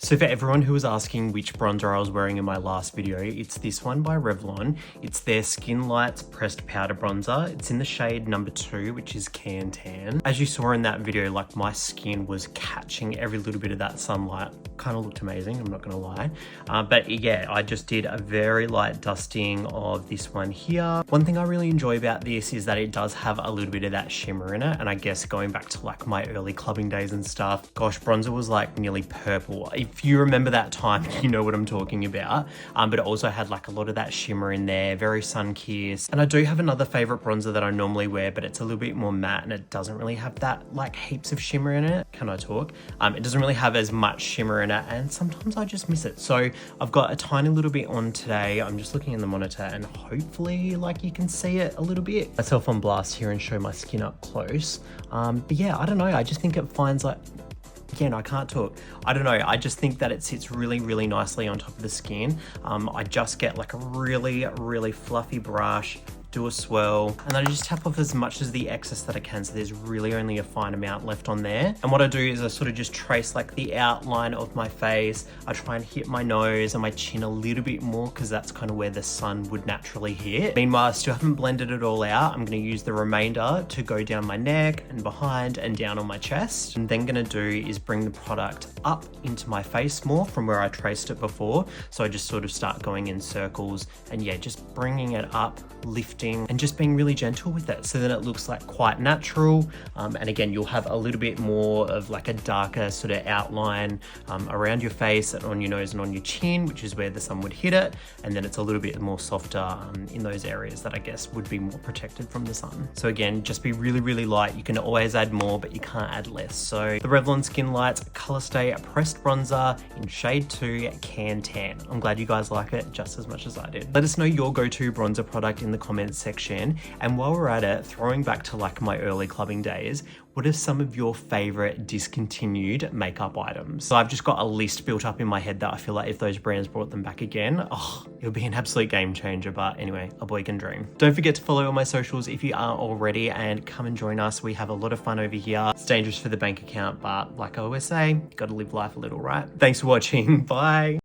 So for everyone who was asking which bronzer I was wearing in my last video, it's this one by Revlon. It's their Skinlights Pressed Powder Bronzer. It's in the shade number 2, which is Can Tan. As you saw in that video, like my skin was catching every little bit of that sunlight. Kind of looked amazing, I'm not gonna lie. But yeah, I just did a very light dusting of this one here. One thing I really enjoy about this is that it does have a little bit of that shimmer in it. And I guess going back to like my early clubbing days and stuff, gosh, bronzer was like nearly purple. If you remember that time, you know what I'm talking about. But it also had like a lot of that shimmer in there, very sun-kissed. And I do have another favorite bronzer that I normally wear, but it's a little bit more matte and it doesn't really have that like heaps of shimmer in it. Can I talk? It doesn't really have as much shimmer in it and sometimes I just miss it. So I've got a tiny little bit on today. I'm just looking in the monitor and hopefully like you can see it a little bit. Myself on blast here and show my skin up close. But yeah, I don't know. I just think it finds like, again, I can't talk. I don't know. I just think that it sits really, really nicely on top of the skin. I just get like a really, really fluffy brush, do a swirl, and then I just tap off as much as the excess that I can, so there's really only a fine amount left on there. And what I do is I sort of just trace like the outline of my face. I try and hit my nose and my chin a little bit more because that's kind of where the sun would naturally hit. Meanwhile, I still haven't blended it all out. I'm going to use the remainder to go down my neck and behind and down on my chest. And then going to do is bring the product up into my face more from where I traced it before. So I just sort of start going in circles and yeah, just bringing it up, lifting, and just being really gentle with it, so then it looks like quite natural. And again, you'll have a little bit more of like a darker sort of outline around your face and on your nose and on your chin, which is where the sun would hit it, and then it's a little bit more softer in those areas that I guess would be more protected from the sun. So again, just be really, really light. You can always add more, but you can't add less. So the Revlon Skinlights Colorstay Pressed Bronzer in shade 2 Can Tan. I'm glad you guys like it just as much as I did. Let us know your go-to bronzer product in the comments section. And while we're at it, throwing back to like my early clubbing days, what are some of your favorite discontinued makeup items? So I've just got a list built up in my head that I feel like if those brands brought them back again, oh, it would be an absolute game changer. But anyway, a boy can dream. Don't forget to follow all my socials if you aren't already, and come and join us. We have a lot of fun over here. It's dangerous for the bank account, but like I always say, you gotta live life a little, right? Thanks for watching. Bye.